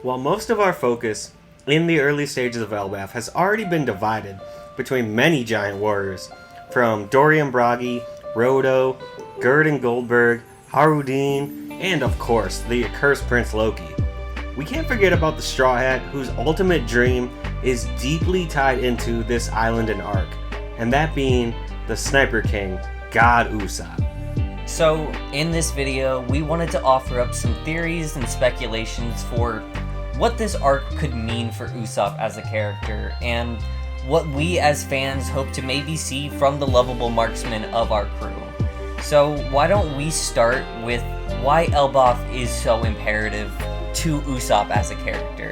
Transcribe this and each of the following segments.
While most of our focus in the early stages of Elbaf has already been divided between many giant warriors, from Dorian Bragi, Rodo, Gerd Goldberg, Harudin, and of course, the accursed Prince Loki. We can't forget about the Straw Hat, whose ultimate dream is deeply tied into this island and arc, and that being the Sniper King, God Usopp. So, in this video, we wanted to offer up some theories and speculations for what this arc could mean for Usopp as a character, and what we as fans hope to maybe see from the lovable marksman of our crew. So why don't we start with why Elbaf is so imperative to Usopp as a character.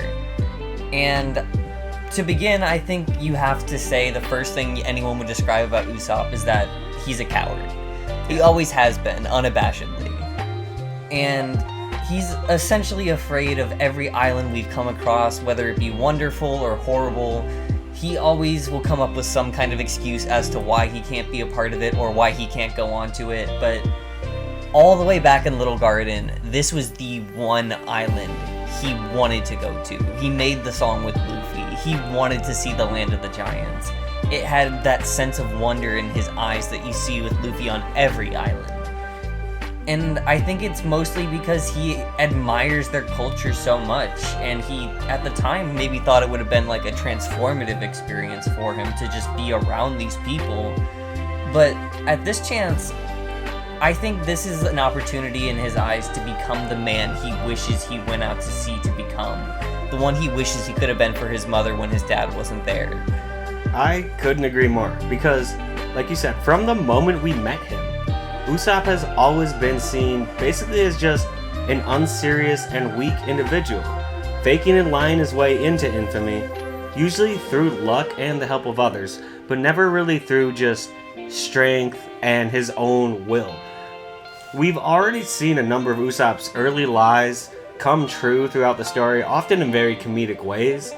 And to begin, I think you have to say the first thing anyone would describe about Usopp is that he's a coward. He always has been, unabashedly. And he's essentially afraid of every island we've come across, whether it be wonderful or horrible. He always will come up with some kind of excuse as to why he can't be a part of it or why he can't go onto it. But all the way back in Little Garden, this was the one island he wanted to go to. He made the song with Luffy. He wanted to see the land of the giants. It had that sense of wonder in his eyes that you see with Luffy on every island. And I think it's mostly because he admires their culture so much, and he, at the time, maybe thought it would have been like a transformative experience for him to just be around these people. But at this chance, I think this is an opportunity in his eyes to become the man he wishes he went out to sea to become. The one he wishes he could have been for his mother when his dad wasn't there. I couldn't agree more, because, like you said, from the moment we met him, Usopp has always been seen basically as just an unserious and weak individual, faking and lying his way into infamy, usually through luck and the help of others, but never really through just strength and his own will. We've already seen a number of Usopp's early lies come true throughout the story, often in very comedic ways,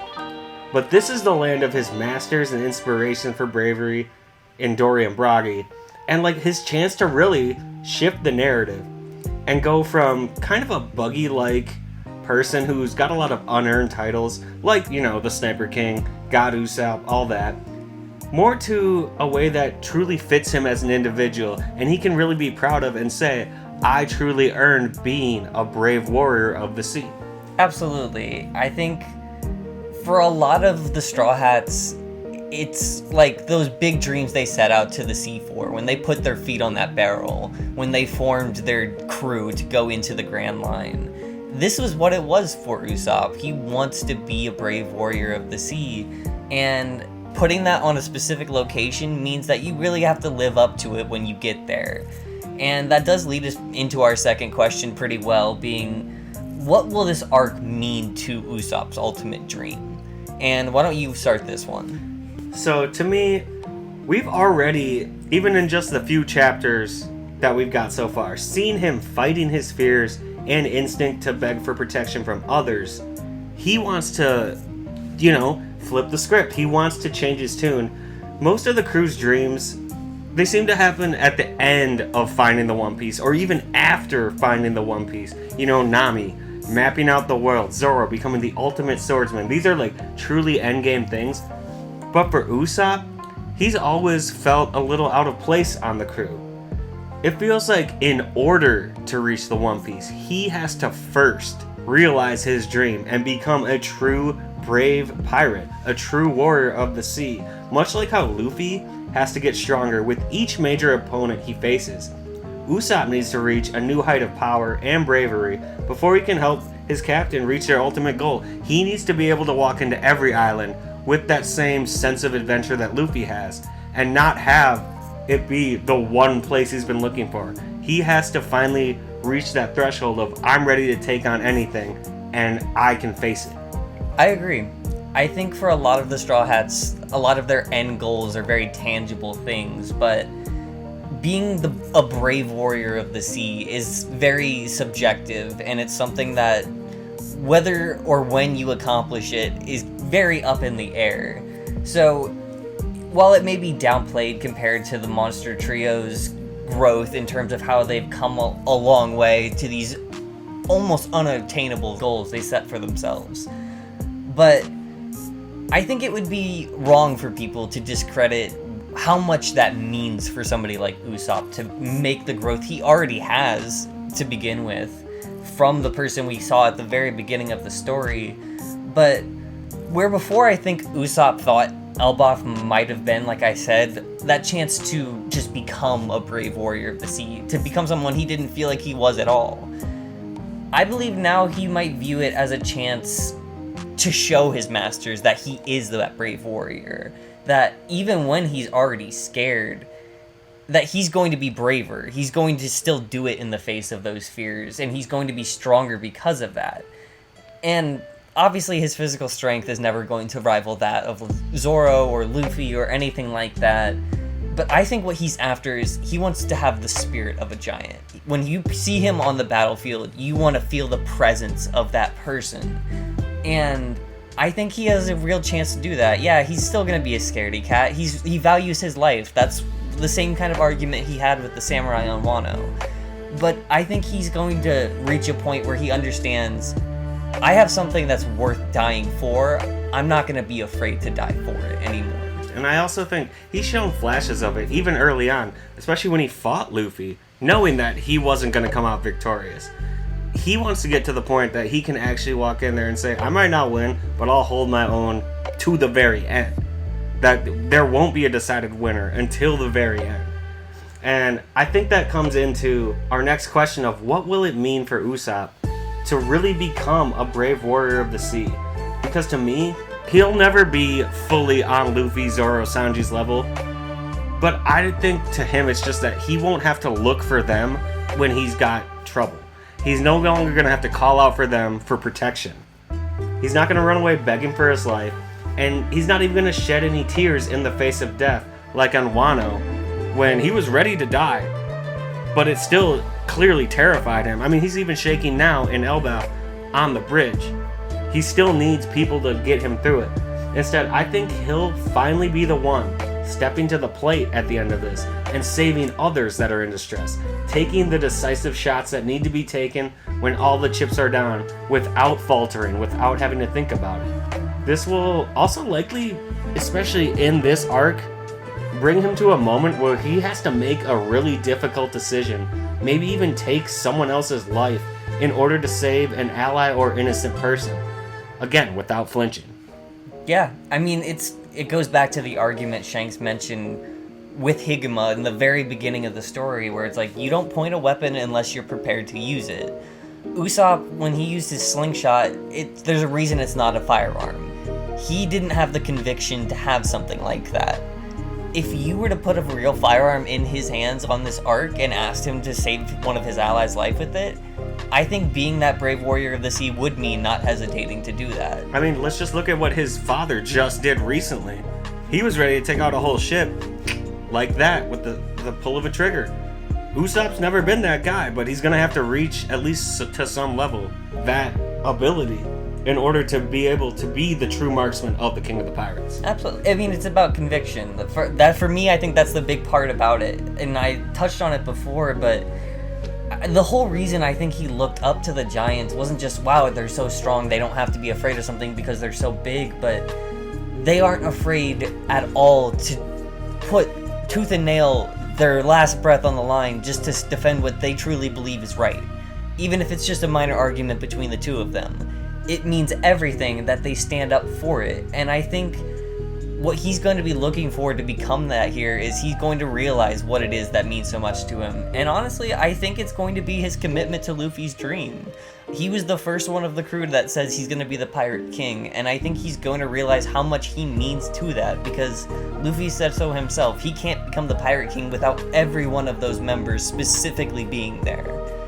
but this is the land of his masters and inspiration for bravery in Dorian Bragi, and like his chance to really shift the narrative and go from kind of a buggy-like person who's got a lot of unearned titles, like, you know, the Sniper King, God Usopp, all that, more to a way that truly fits him as an individual, and he can really be proud of and say, I truly earned being a brave warrior of the sea. Absolutely. I think for a lot of the Straw Hats, it's like those big dreams they set out to the sea for, when they put their feet on that barrel, when they formed their crew to go into the Grand Line. This was what it was for Usopp. He wants to be a brave warrior of the sea, and putting that on a specific location means that you really have to live up to it when you get there. And that does lead us into our second question pretty well, being, what will this arc mean to Usopp's ultimate dream? And why don't you start this one? So to me, we've already, even in just the few chapters that we've got so far, seen him fighting his fears and instinct to beg for protection from others. He wants to, flip the script. He wants to change his tune. Most of the crew's dreams, they seem to happen at the end of finding the One Piece, or even after finding the One Piece. Nami, mapping out the world, Zoro becoming the ultimate swordsman. These are like truly endgame things. But for Usopp, he's always felt a little out of place on the crew. It feels like in order to reach the One Piece, he has to first realize his dream and become a true brave pirate, a true warrior of the sea, much like how Luffy has to get stronger with each major opponent he faces. Usopp needs to reach a new height of power and bravery before he can help his captain reach their ultimate goal. He needs to be able to walk into every island with that same sense of adventure that Luffy has, and not have it be the one place he's been looking for. He has to finally reach that threshold of, I'm ready to take on anything, and I can face it. I agree. I think for a lot of the Straw Hats, a lot of their end goals are very tangible things, but being a brave warrior of the sea is very subjective, and it's something that whether or when you accomplish it is very up in the air. So while it may be downplayed compared to the Monster Trio's growth in terms of how they've come a long way to these almost unattainable goals they set for themselves. But I think it would be wrong for people to discredit how much that means for somebody like Usopp to make the growth he already has to begin with from the person we saw at the very beginning of the story. But where before I think Usopp thought Elbaf might have been, like I said, that chance to just become a brave warrior of the sea, to become someone he didn't feel like he was at all. I believe now he might view it as a chance to show his masters that he is that brave warrior, that even when he's already scared, that he's going to be braver, he's going to still do it in the face of those fears, and he's going to be stronger because of that. And obviously his physical strength is never going to rival that of Zoro or Luffy or anything like that, but I think what he's after is he wants to have the spirit of a giant. When you see him on the battlefield, you want to feel the presence of that person. And I think he has a real chance to do that. Yeah, he's still going to be a scaredy cat. He values his life. That's the same kind of argument he had with the samurai on Wano. But I think he's going to reach a point where he understands, I have something that's worth dying for. I'm not going to be afraid to die for it anymore. And I also think he's shown flashes of it even early on, especially when he fought Luffy, knowing that he wasn't going to come out victorious. He wants to get to the point that he can actually walk in there and say, I might not win, but I'll hold my own to the very end. That there won't be a decided winner until the very end. And I think that comes into our next question of what will it mean for Usopp to really become a brave warrior of the sea? Because to me, he'll never be fully on Luffy, Zoro, Sanji's level. But I think to him it's just that he won't have to look for them when he's got trouble. He's no longer going to have to call out for them for protection. He's not going to run away begging for his life. And he's not even going to shed any tears in the face of death, like on Wano, when he was ready to die. But it still clearly terrified him. I mean, he's even shaking now in Elbaf on the bridge. He still needs people to get him through it. Instead, I think he'll finally be the one stepping to the plate at the end of this and saving others that are in distress, taking the decisive shots that need to be taken when all the chips are down without faltering, without having to think about it. This will also likely, especially in this arc, bring him to a moment where he has to make a really difficult decision, maybe even take someone else's life in order to save an ally or innocent person. Again, without flinching. Yeah, I mean, it goes back to the argument Shanks mentioned with Higuma in the very beginning of the story, where it's like, you don't point a weapon unless you're prepared to use it. Usopp, when he used his slingshot, there's a reason it's not a firearm. He didn't have the conviction to have something like that. If you were to put a real firearm in his hands on this arc and asked him to save one of his allies' life with it, I think being that brave warrior of the sea would mean not hesitating to do that. I mean, let's just look at what his father just did recently. He was ready to take out a whole ship like that with the pull of a trigger. Usopp's never been that guy, but he's going to have to reach, at least to some level, that ability in order to be able to be the true marksman of the King of the Pirates. Absolutely. I mean, it's about conviction. For me, I think that's the big part about it. And I touched on it before, but the whole reason I think he looked up to the Giants wasn't just, wow, they're so strong, they don't have to be afraid of something because they're so big, but they aren't afraid at all to put tooth and nail their last breath on the line just to defend what they truly believe is right. Even if it's just a minor argument between the two of them. It means everything that they stand up for it. And I think what he's going to be looking for to become that here is he's going to realize what it is that means so much to him. And honestly, I think it's going to be his commitment to Luffy's dream. He was the first one of the crew that says he's going to be the Pirate King, and I think he's going to realize how much he means to that, because Luffy said so himself. He can't become the Pirate King without every one of those members specifically being there.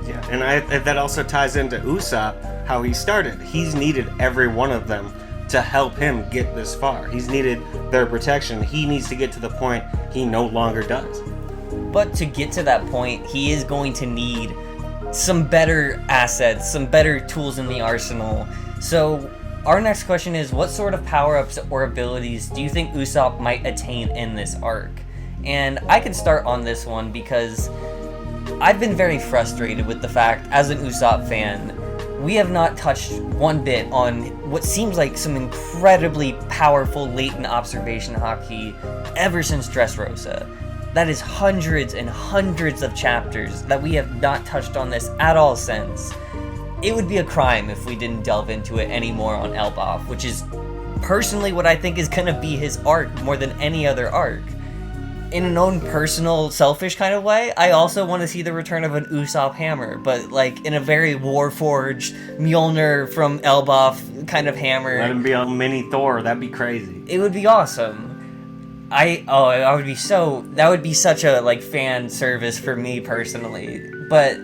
Yeah, and that also ties into Usopp, how he started. He's needed every one of them to help him get this far. He's needed their protection. He needs to get to the point he no longer does. But to get to that point, he is going to need some better assets, some better tools in the arsenal. So our next question is, what sort of power-ups or abilities do you think Usopp might attain in this arc? And I can start on this one because I've been very frustrated with the fact, as an Usopp fan, we have not touched one bit on what seems like some incredibly powerful latent observation haki ever since Dressrosa. That is hundreds and hundreds of chapters that we have not touched on this at all since. It would be a crime if we didn't delve into it anymore on Elbaf, which is personally what I think is going to be his arc more than any other arc. In an own personal, selfish kind of way, I also want to see the return of an Usopp hammer, but like in a very Warforged, Mjolnir from Elbaf kind of hammer. Let him be a mini Thor, that'd be crazy. It would be awesome. That would be such a like fan service for me personally. But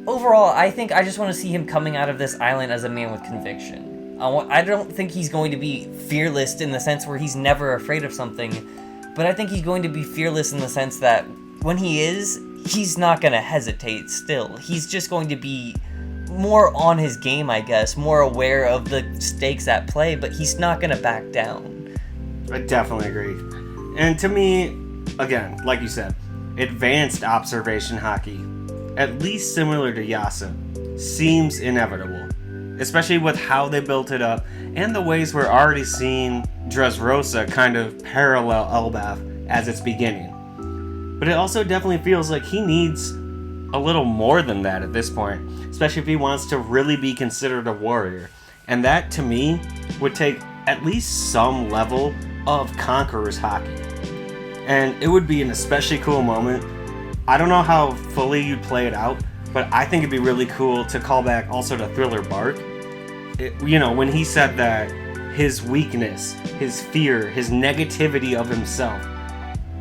overall, I think I just want to see him coming out of this island as a man with conviction. I don't think he's going to be fearless in the sense where he's never afraid of something. But I think he's going to be fearless in the sense that when he is, he's not going to hesitate still. He's just going to be more on his game, I guess, more aware of the stakes at play, but he's not going to back down. I definitely agree. And to me, again, like you said, advanced observation haki, at least similar to Yasu, seems inevitable. Especially with how they built it up and the ways we're already seeing Dressrosa kind of parallel Elbaf as its beginning. But it also definitely feels like he needs a little more than that at this point, especially if he wants to really be considered a warrior. And that, to me, would take at least some level of Conqueror's haki. And it would be an especially cool moment. I don't know how fully you'd play it out, but I think it'd be really cool to call back also to Thriller Bark. When he said that his weakness, his fear, his negativity of himself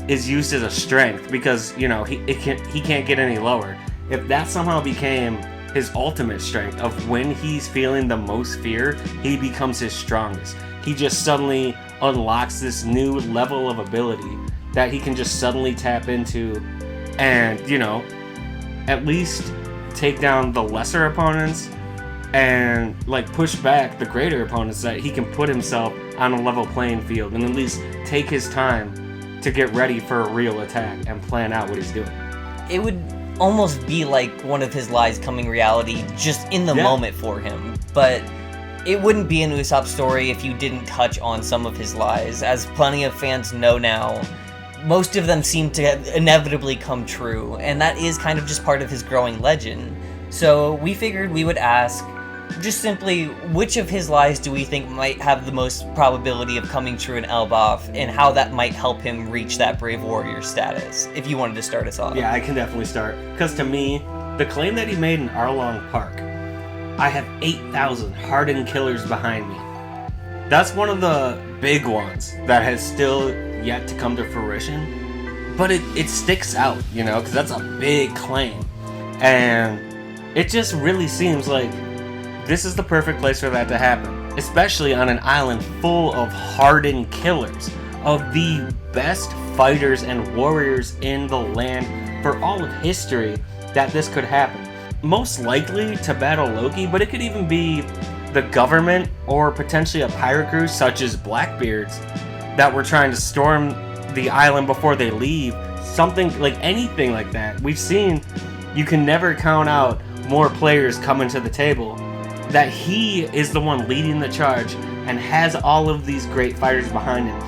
is used as a strength because, he can't get any lower. If that somehow became his ultimate strength of when he's feeling the most fear, he becomes his strongest. He just suddenly unlocks this new level of ability that he can just suddenly tap into and, at least take down the lesser opponents and push back the greater opponents, that he can put himself on a level playing field and at least take his time to get ready for a real attack and plan out what he's doing. It would almost be like one of his lies coming reality just in the moment for him, but it wouldn't be an Usopp story if you didn't touch on some of his lies. As plenty of fans know now, most of them seem to inevitably come true, and that is kind of just part of his growing legend. So we figured we would ask, just simply, which of his lies do we think might have the most probability of coming true in Elbaf, and how that might help him reach that brave warrior status, if you wanted to start us off. Yeah, I can definitely start. Because to me, the claim that he made in Arlong Park, I have 8,000 hardened killers behind me. That's one of the big ones that has still yet to come to fruition. But it sticks out, because that's a big claim. And it just really seems like this is the perfect place for that to happen, especially on an island full of hardened killers, of the best fighters and warriors in the land for all of history, that this could happen. Most likely to battle Loki, but it could even be the government or potentially a pirate crew such as Blackbeard's that were trying to storm the island before they leave. Something like anything like that. We've seen you can never count out more players coming to the table. That he is the one leading the charge and has all of these great fighters behind him.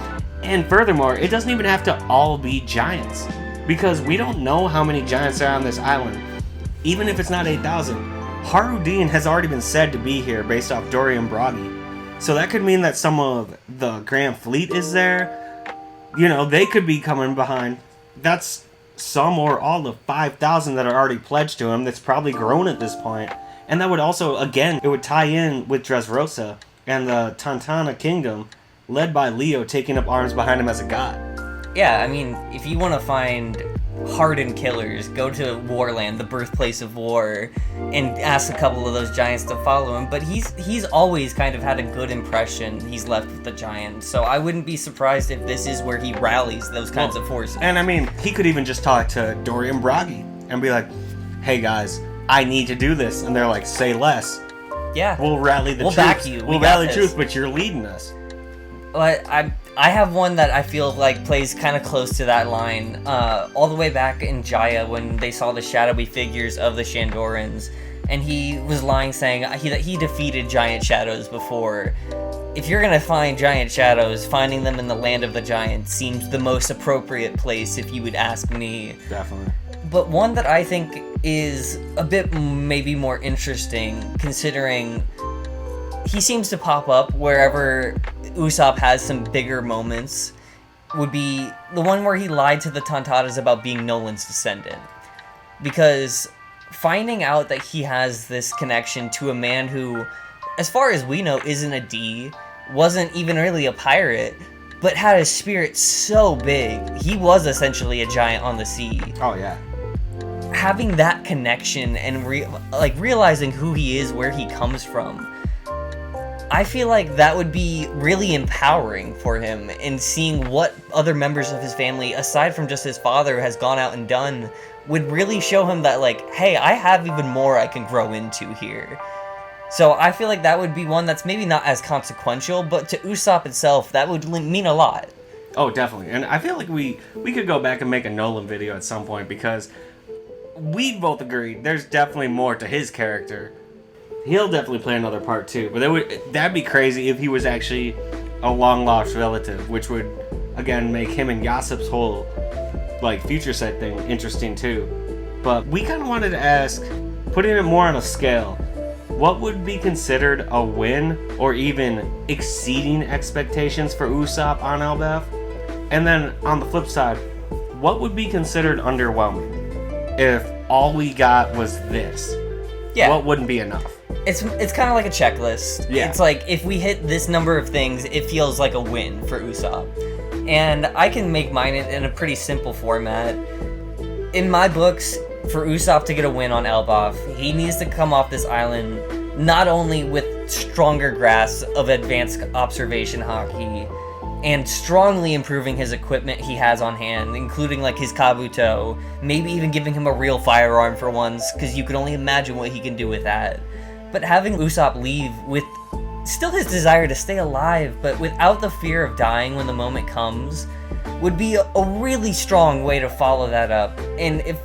And furthermore, it doesn't even have to all be giants, because we don't know how many giants are on this island. Even if it's not 8,000, Harudin has already been said to be here based off Dorian Bragi. So that could mean that some of the Grand Fleet is there. They could be coming behind. That's some or all of 5,000 that are already pledged to him. That's probably grown at this point. And that would also, again, it would tie in with Dressrosa and the Tantana Kingdom, led by Leo taking up arms behind him as a god. Yeah, I mean, if you want to find hardened killers, go to Warland, the birthplace of war, and ask a couple of those giants to follow him. But he's always kind of had a good impression he's left with the giants, so I wouldn't be surprised if this is where he rallies those kinds of forces. And I mean, he could even just talk to Dorian Bragi and be like, hey guys, I need to do this. And they're like, say less. Yeah. We'll rally the troops. We'll back you. We'll rally the troops, but you're leading us. But I have one that I feel like plays kind of close to that line. All the way back in Jaya, when they saw the shadowy figures of the Shandorans, and he was lying saying that he defeated giant shadows before. If you're gonna find giant shadows, finding them in the land of the giants seems the most appropriate place, if you would ask me. Definitely. But one that I think is a bit maybe more interesting, considering he seems to pop up wherever Usopp has some bigger moments, would be the one where he lied to the Tontatas about being Nolan's descendant. Because finding out that he has this connection to a man who, as far as we know, isn't a D, wasn't even really a pirate, but had a spirit so big, he was essentially a giant on the sea. Oh, yeah. Having that connection and realizing who he is, where he comes from, I feel like that would be really empowering for him, and seeing what other members of his family, aside from just his father, has gone out and done, would really show him that, like, hey, I have even more I can grow into here. So I feel like that would be one that's maybe not as consequential, but to Usopp itself, that would mean a lot. Oh, definitely. And I feel like we could go back and make a Nolan video at some point, because we both agree there's definitely more to his character. He'll definitely play another part too, but that'd be crazy if he was actually a long-lost relative, which would, again, make him and Usopp's whole, like, future set thing interesting too. But we kind of wanted to ask, putting it more on a scale, what would be considered a win or even exceeding expectations for Usopp on Elbaf? And then on the flip side, what would be considered underwhelming if all we got was this? Yeah. What wouldn't be enough? It's kind of like a checklist. Yeah. It's like, if we hit this number of things, it feels like a win for Usopp. And I can make mine in a pretty simple format. In my books, for Usopp to get a win on Elbaf, he needs to come off this island not only with stronger grasp of advanced observation haki, and strongly improving his equipment he has on hand, including like his kabuto, maybe even giving him a real firearm for once, because you can only imagine what he can do with that. But having Usopp leave with still his desire to stay alive, but without the fear of dying when the moment comes, would be a really strong way to follow that up. And if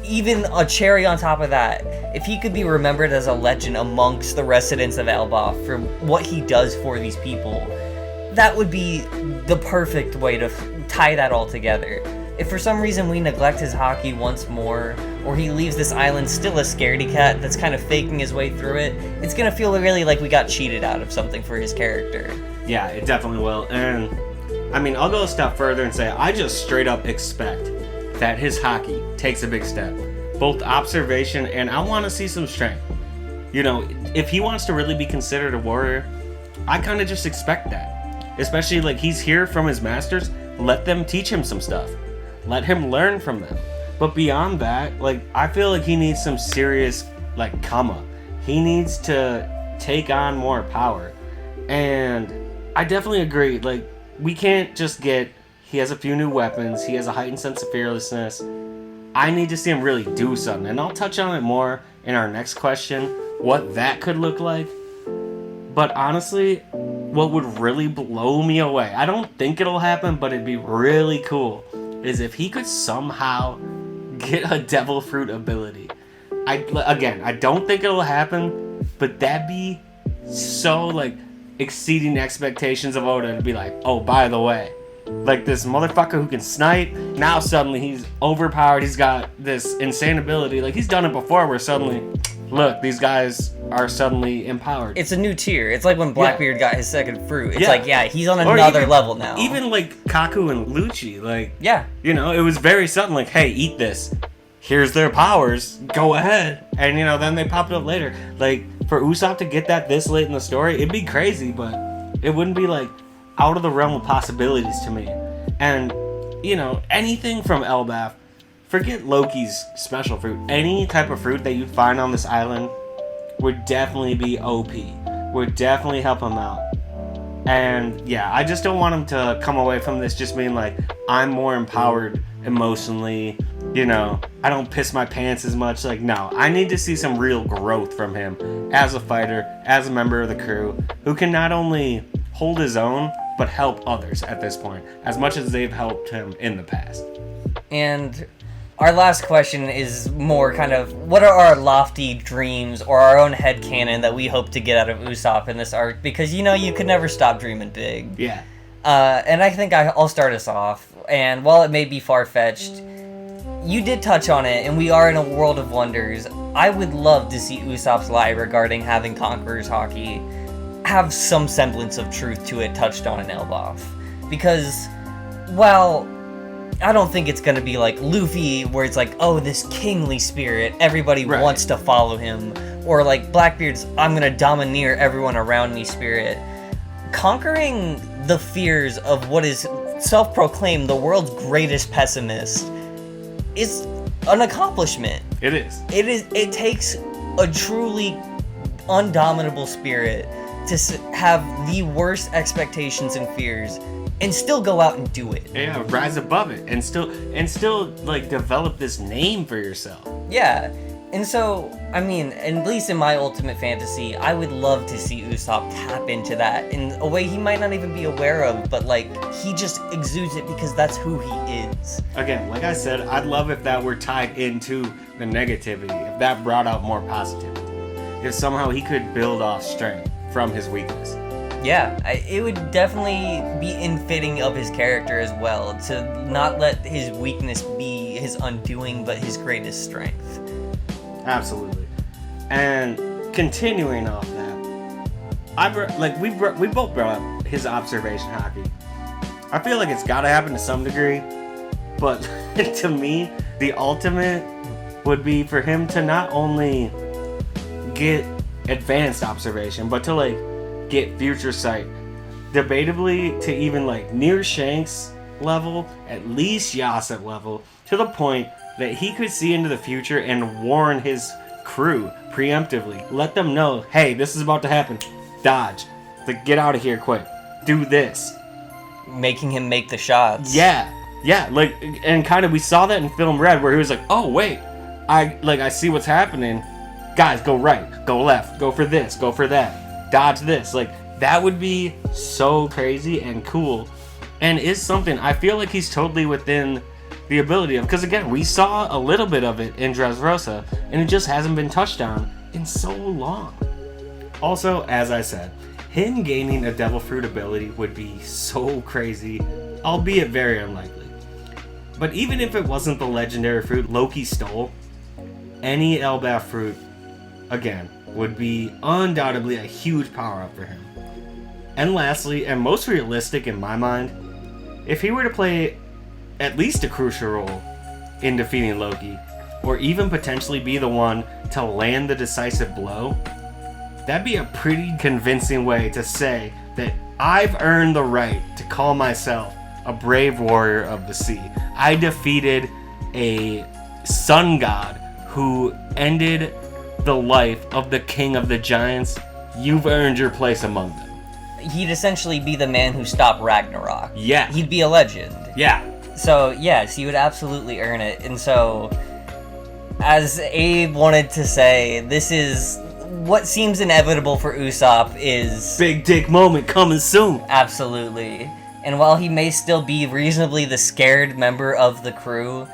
even a cherry on top of that, if he could be remembered as a legend amongst the residents of Elbaf for what he does for these people, that would be the perfect way to tie that all together. If for some reason we neglect his haki once more, or he leaves this island still a scaredy cat that's kind of faking his way through it, it's gonna feel really like we got cheated out of something for his character. Yeah, it definitely will. And I mean, I'll go a step further and say I just straight up expect that his haki takes a big step. Both observation and I want to see some strength. You know, if he wants to really be considered a warrior, I kind of just expect that. Especially, like, he's here from his masters, let them teach him some stuff. Let him learn from them. But beyond that, like, I feel like he needs some serious, like, come up. He needs to take on more power. And I definitely agree, like, we can't just get, he has a few new weapons, he has a heightened sense of fearlessness. I need to see him really do something. And I'll touch on it more in our next question, what that could look like. But honestly, what would really blow me away, I don't think it'll happen, but it'd be really cool, is if he could somehow get a devil fruit ability. I don't think it'll happen, but that'd be so, like, exceeding expectations of Oda to be like, oh, by the way, like, this motherfucker who can snipe, now suddenly he's overpowered, he's got this insane ability. Like, he's done it before where suddenly, look, these guys are suddenly empowered. It's a new tier. It's like when Blackbeard got his second fruit. It's like, yeah, he's on another level now. Even like Kaku and Lucci, like, yeah, you know, it was very sudden, like, hey, eat this. Here's their powers. Go ahead. And, you know, then they popped up later. Like, for Usopp to get that this late in the story, it'd be crazy, but it wouldn't be, like, out of the realm of possibilities to me. And, you know, anything from Elbaf, forget Loki's special fruit. Any type of fruit that you find on this island would definitely be OP. Would definitely help him out. And yeah, I just don't want him to come away from this just being like, I'm more empowered emotionally, you know, I don't piss my pants as much. Like, no, I need to see some real growth from him as a fighter, as a member of the crew, who can not only hold his own, but help others at this point, as much as they've helped him in the past. And our last question is more kind of, what are our lofty dreams or our own headcanon that we hope to get out of Usopp in this arc? Because, you could never stop dreaming big. Yeah. And I think I'll start us off. And while it may be far-fetched, you did touch on it, and we are in a world of wonders. I would love to see Usopp's lie regarding having Conqueror's Hockey have some semblance of truth to it touched on in Elbaf. Because, well, I don't think it's going to be like Luffy, where it's like, oh, this kingly spirit, everybody wants to follow him. Or like Blackbeard's, I'm going to domineer everyone around me spirit. Conquering the fears of what is self-proclaimed the world's greatest pessimist is an accomplishment. It is. It takes a truly undominable spirit to have the worst expectations and fears and still go out and do it. Yeah, rise above it and still like develop this name for yourself. Yeah. And so, I mean, at least in my ultimate fantasy, I would love to see Usopp tap into that in a way he might not even be aware of, but like, he just exudes it because that's who he is. Again, like I said, I'd love if that were tied into the negativity, if that brought out more positivity. If somehow he could build off strength from his weakness. Yeah, it would definitely be infitting of his character as well, to not let his weakness be his undoing, but his greatest strength. Absolutely. And continuing off that, we both brought up his observation hockey. I feel like it's got to happen to some degree, but to me, the ultimate would be for him to not only get advanced observation, but to like get future sight. Debatably to even like near Shanks level, at least Usopp level, to the point that he could see into the future and warn his crew preemptively. Let them know, hey, this is about to happen. Dodge. Like, get out of here quick. Do this. Making him make the shots. Yeah. Like, and kind of we saw that in Film Red where he was like, oh, wait. I see what's happening. Guys, go right. Go left. Go for this. Go for that. Dodge this. Like, that would be so crazy and cool. And is something I feel like he's totally within the ability of, because again, we saw a little bit of it in Dressrosa, and it just hasn't been touched on in so long. Also, as I said, him gaining a Devil Fruit ability would be so crazy, albeit very unlikely. But even if it wasn't the legendary fruit Loki stole, any Elbaf fruit, again, would be undoubtedly a huge power-up for him. And lastly, and most realistic in my mind, if he were to play at least a crucial role in defeating Loki, or even potentially be the one to land the decisive blow, that'd be a pretty convincing way to say that I've earned the right to call myself a brave warrior of the sea. I defeated a sun god who ended the life of the king of the giants. You've earned your place among them. He'd essentially be the man who stopped Ragnarok. Yeah. He'd be a legend. Yeah. So, yes, he would absolutely earn it. And so, as Abe wanted to say, this is what seems inevitable for Usopp is... big dick moment coming soon. Absolutely. And while he may still be reasonably the scared member of the crew,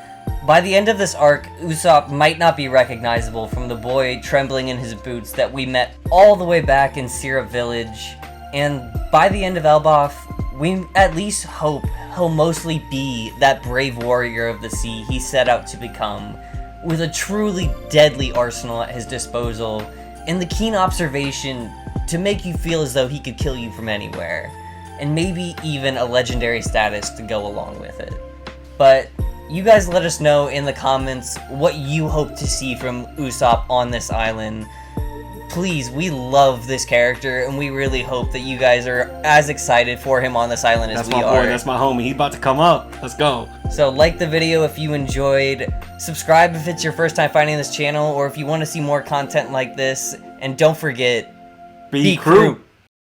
by the end of this arc, Usopp might not be recognizable from the boy trembling in his boots that we met all the way back in Syrup Village. And by the end of Elbaf, we at least hope he'll mostly be that brave warrior of the sea he set out to become, with a truly deadly arsenal at his disposal, and the keen observation to make you feel as though he could kill you from anywhere, and maybe even a legendary status to go along with it. But you guys let us know in the comments what you hope to see from Usopp on this island. Please, we love this character, and we really hope that you guys are as excited for him on this island as we are. That's my boy, that's my homie. He's about to come up. Let's go. So like the video if you enjoyed, subscribe if it's your first time finding this channel, or if you want to see more content like this, and don't forget, Be crew.